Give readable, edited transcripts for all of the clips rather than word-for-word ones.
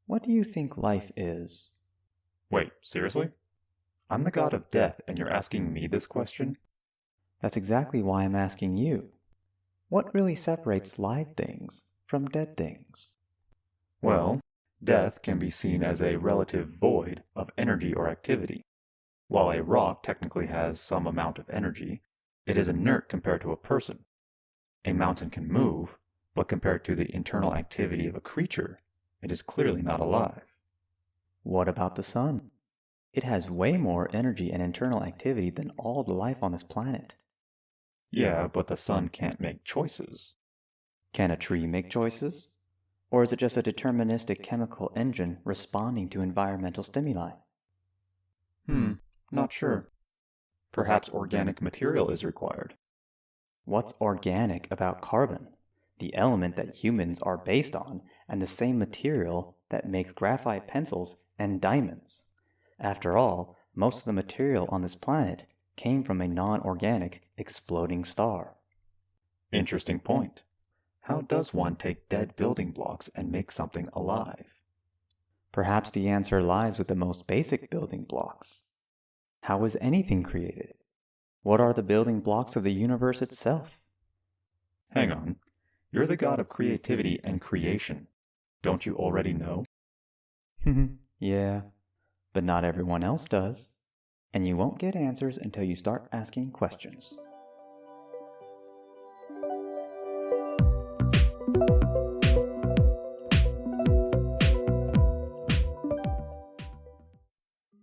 What do you think life is? Wait, seriously? I'm the god of death and you're asking me this question? That's exactly why I'm asking you. What really separates live things from dead things? Well, death can be seen as a relative void of energy or activity. While a rock technically has some amount of energy, it is inert compared to a person. A mountain can move, but compared to the internal activity of a creature, it is clearly not alive. What about the sun? It has way more energy and internal activity than all the life on this planet. Yeah, but the sun can't make choices. Can a tree make choices? Or is it just a deterministic chemical engine responding to environmental stimuli? Not sure. Perhaps organic material is required. What's organic about carbon, the element that humans are based on, and the same material that makes graphite pencils and diamonds? After all, most of the material on this planet came from a non-organic exploding star. Interesting point. How does one take dead building blocks and make something alive? Perhaps the answer lies with the most basic building blocks. How is anything created? What are the building blocks of the universe itself? Hang on. You're the god of creativity and creation. Don't you already know? Yeah, but not everyone else does. And you won't get answers until you start asking questions.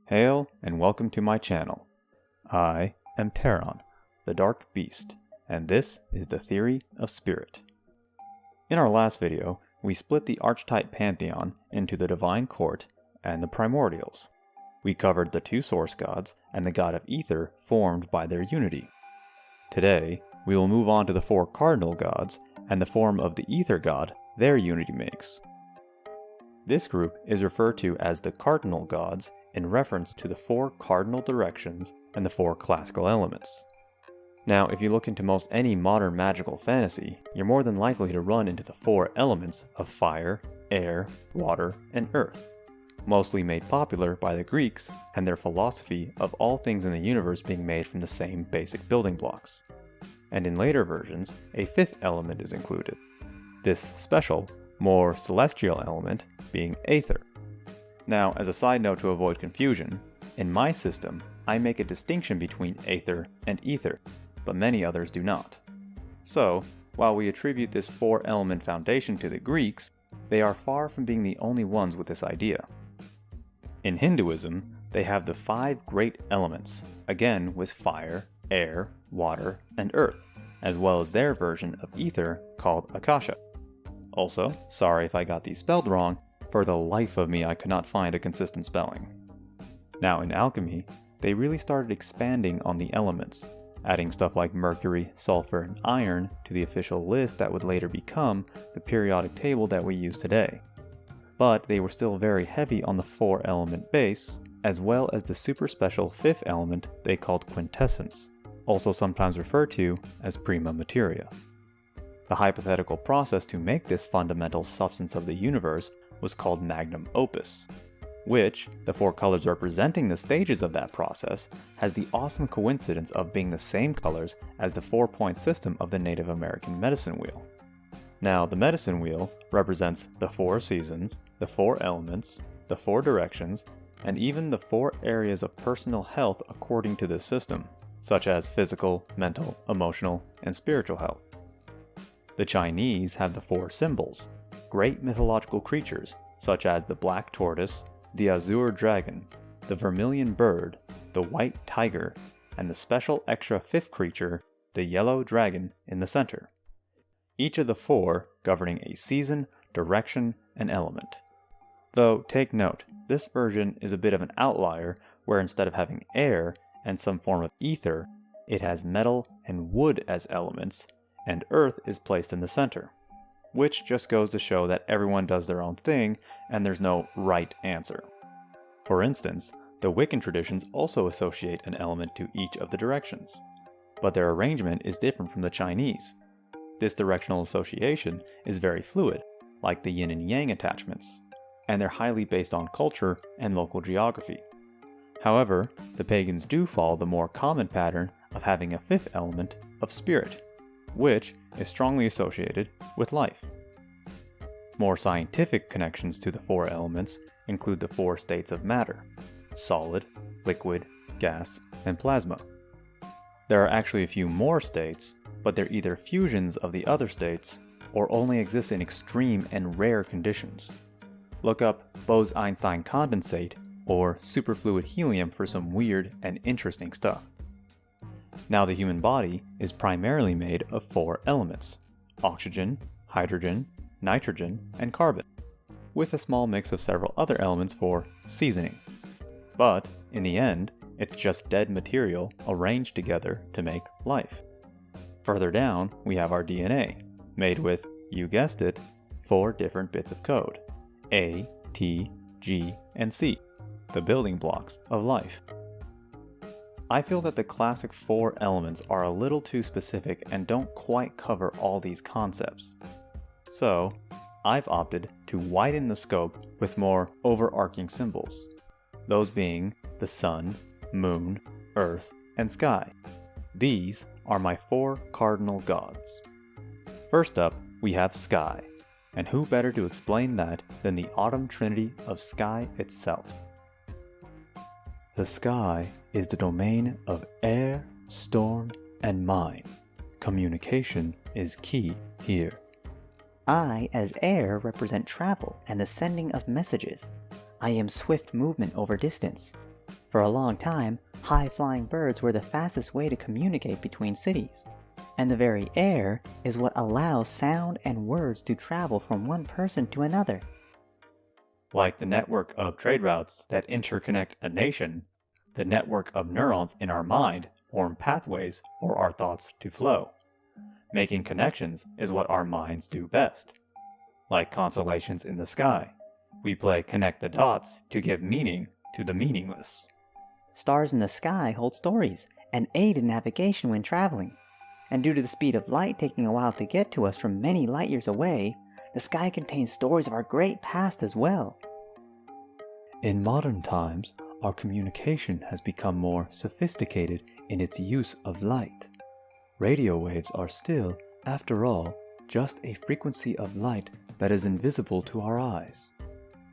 Hail and welcome to my channel. I am Terran, the Dark Beast, and this is the Theory of Spirit. In our last video, we split the archetype Pantheon into the Divine Court and the Primordials. We covered the two source gods and the god of ether formed by their unity. Today, we will move on to the four Cardinal Gods and the form of the ether god their unity makes. This group is referred to as the Cardinal Gods in reference to the four cardinal directions and the four classical elements. Now, if you look into most any modern magical fantasy, you're more than likely to run into the four elements of fire, air, water, and earth, mostly made popular by the Greeks and their philosophy of all things in the universe being made from the same basic building blocks. And in later versions, a fifth element is included. This special, more celestial element being aether. Now, as a side note to avoid confusion, in my system, I make a distinction between aether and ether, but many others do not. So, while we attribute this four-element foundation to the Greeks, they are far from being the only ones with this idea. In Hinduism, they have the five great elements, again with fire, air, water, and earth, as well as their version of ether called Akasha. Also, sorry if I got these spelled wrong, for the life of me I could not find a consistent spelling. Now in alchemy, they really started expanding on the elements, adding stuff like mercury, sulfur, and iron to the official list that would later become the periodic table that we use today. But they were still very heavy on the four-element base, as well as the super special fifth element they called quintessence, also sometimes referred to as prima materia. The hypothetical process to make this fundamental substance of the universe was called magnum opus, which, the four colors representing the stages of that process, has the awesome coincidence of being the same colors as the 4-point system of the Native American medicine wheel. Now, the medicine wheel represents the 4 seasons, the 4 elements, the 4 directions, and even the 4 areas of personal health according to this system, such as physical, mental, emotional, and spiritual health. The Chinese have the 4 symbols, great mythological creatures such as the black tortoise, the azure dragon, the vermilion bird, the white tiger, and the special extra 5th creature, the yellow dragon, in the center. Each of the 4 governing a season, direction, and element. Though, take note, this version is a bit of an outlier where instead of having air and some form of ether, it has metal and wood as elements, and earth is placed in the center. Which just goes to show that everyone does their own thing and there's no right answer. For instance, the Wiccan traditions also associate an element to each of the directions, but their arrangement is different from the Chinese. This directional association is very fluid, like the yin and yang attachments. and they're highly based on culture and local geography. However, the pagans do follow the more common pattern of having a fifth element of spirit, which is strongly associated with life. More scientific connections to the four elements include the four states of matter: solid, liquid, gas, and plasma. There are actually a few more states, but they're either fusions of the other states or only exist in extreme and rare conditions. Look up Bose-Einstein condensate or superfluid helium for some weird and interesting stuff. Now, the human body is primarily made of four elements: oxygen, hydrogen, nitrogen, and carbon, with a small mix of several other elements for seasoning. But, in the end, it's just dead material arranged together to make life. Further down, we have our DNA, made with, you guessed it, four different bits of code: A, T, G, and C, the building blocks of life. I feel that the classic four elements are a little too specific and don't quite cover all these concepts. So, I've opted to widen the scope with more overarching symbols, those being the sun, moon, earth, and sky. These are my four cardinal gods. First up, we have sky, and who better to explain that than the autumn trinity of sky itself? The sky is the domain of air, storm, and mind. Communication is key here. I, as air, represent travel and the sending of messages. I am swift movement over distance. For a long time, high-flying birds were the fastest way to communicate between cities. And the very air is what allows sound and words to travel from one person to another. Like the network of trade routes that interconnect a nation, the network of neurons in our mind form pathways for our thoughts to flow. Making connections is what our minds do best. Like constellations in the sky, we play connect the dots to give meaning to the meaningless. Stars in the sky hold stories and aid in navigation when traveling. And due to the speed of light taking a while to get to us from many light years away, the sky contains stories of our great past as well. In modern times, our communication has become more sophisticated in its use of light. Radio waves are still, after all, just a frequency of light that is invisible to our eyes.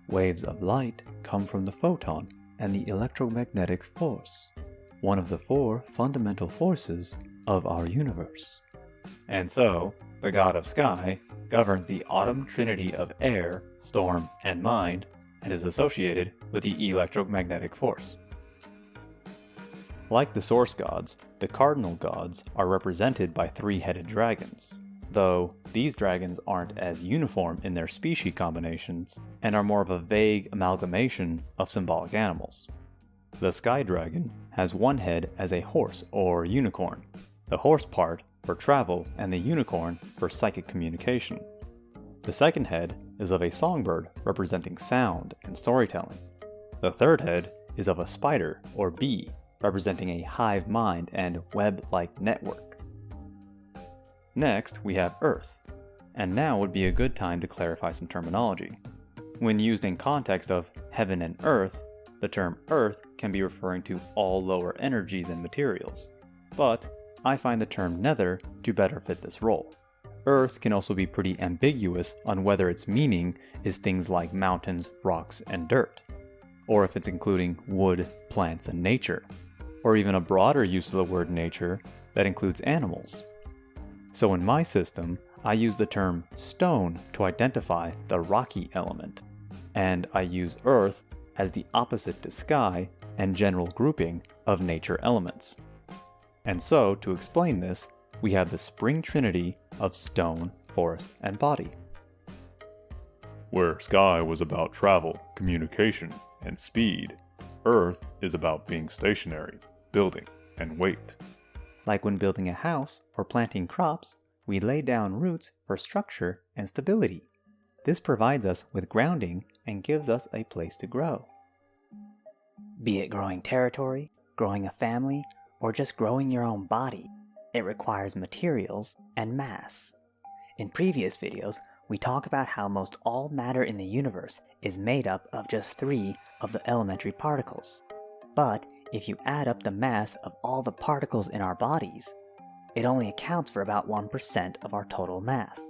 Waves of light come from the photon and the electromagnetic force, one of the four fundamental forces of our universe. And so, the god of sky governs the autumn trinity of air, storm, and mind, and is associated with the electromagnetic force. Like the source gods, the cardinal gods are represented by three-headed dragons, though these dragons aren't as uniform in their species combinations and are more of a vague amalgamation of symbolic animals. The sky dragon has one head as a horse or unicorn, the horse part for travel and the unicorn for psychic communication. The second head is of a songbird representing sound and storytelling. The third head is of a spider or bee representing a hive mind and web-like network. Next, we have Earth, and now would be a good time to clarify some terminology. When used in context of heaven and earth, the term Earth can be referring to all lower energies and materials, but I find the term nether to better fit this role. Earth can also be pretty ambiguous on whether its meaning is things like mountains, rocks, and dirt, or if it's including wood, plants, and nature, or even a broader use of the word nature that includes animals. So in my system, I use the term stone to identify the rocky element, and I use earth as the opposite to sky and general grouping of nature elements. And so, to explain this, we have the spring trinity of stone, forest, and body. Where sky was about travel, communication, and speed, earth is about being stationary, building, and weight. Like when building a house or planting crops, we lay down roots for structure and stability. This provides us with grounding and gives us a place to grow. Be it growing territory, growing a family, or just growing your own body, it requires materials and mass. In previous videos, we talk about how most all matter in the universe is made up of just 3 of the elementary particles. But if you add up the mass of all the particles in our bodies, it only accounts for about 1% of our total mass.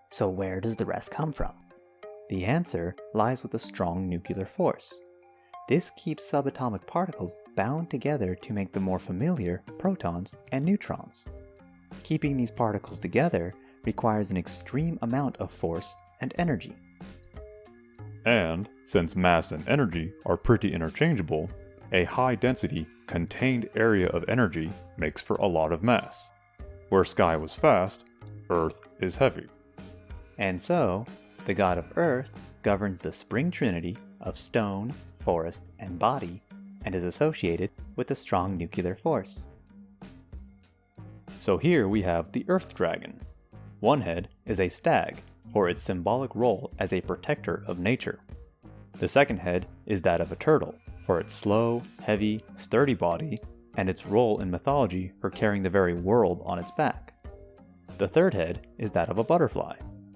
So where does the rest come from? The answer lies with a strong nuclear force. This keeps subatomic particles bound together to make the more familiar protons and neutrons. Keeping these particles together requires an extreme amount of force and energy. And, since mass and energy are pretty interchangeable, a high-density, contained area of energy makes for a lot of mass. Where sky was fast, Earth is heavy. And so, the god of Earth governs the spring trinity of stone, forest, and body, and is associated with a strong nuclear force. So here we have the Earth Dragon. One head is a stag, for its symbolic role as a protector of nature. The second head is that of a turtle, for its slow, heavy, sturdy body, and its role in mythology for carrying the very world on its back. The third head is that of a butterfly,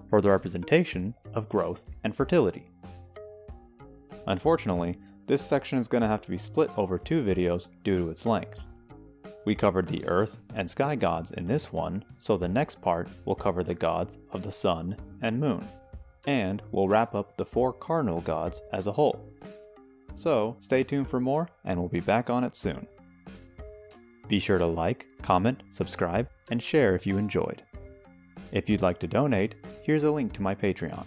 for the representation of growth and fertility. Unfortunately, this section is going to have to be split over 2 videos due to its length. We covered the Earth and Sky gods in this one, so the next part will cover the gods of the Sun and Moon, and we'll wrap up the 4 Cardinal Gods as a whole. So stay tuned for more, and we'll be back on it soon. Be sure to like, comment, subscribe, and share if you enjoyed. If you'd like to donate, here's a link to my Patreon.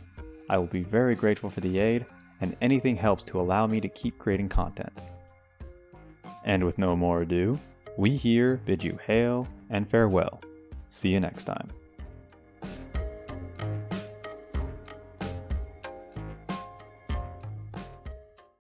I will be very grateful for the aid, and anything helps to allow me to keep creating content. And with no more ado, we here bid you hail and farewell. See you next time.